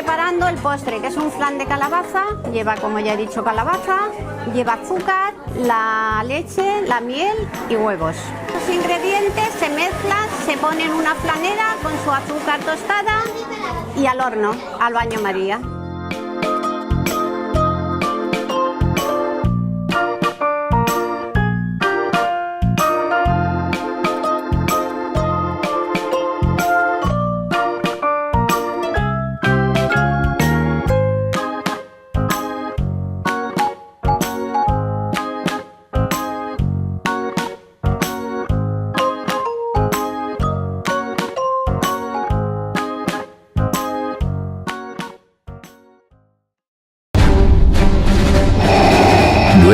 preparando el postre, que es un flan de calabaza. Lleva, como ya he dicho, calabaza, lleva azúcar, la leche, la miel y huevos. Los ingredientes se mezclan, se ponen en una flanera con su azúcar tostada y al horno, al baño María.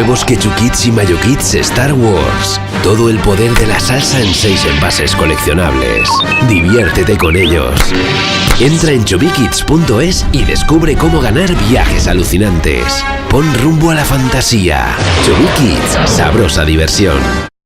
Nuevos Quechu Kits y Mayo Kits Star Wars. Todo el poder de la salsa en 6 envases coleccionables. Diviértete con ellos. Entra en chubikits.es y descubre cómo ganar viajes alucinantes. Pon rumbo a la fantasía. Chubikits, sabrosa diversión.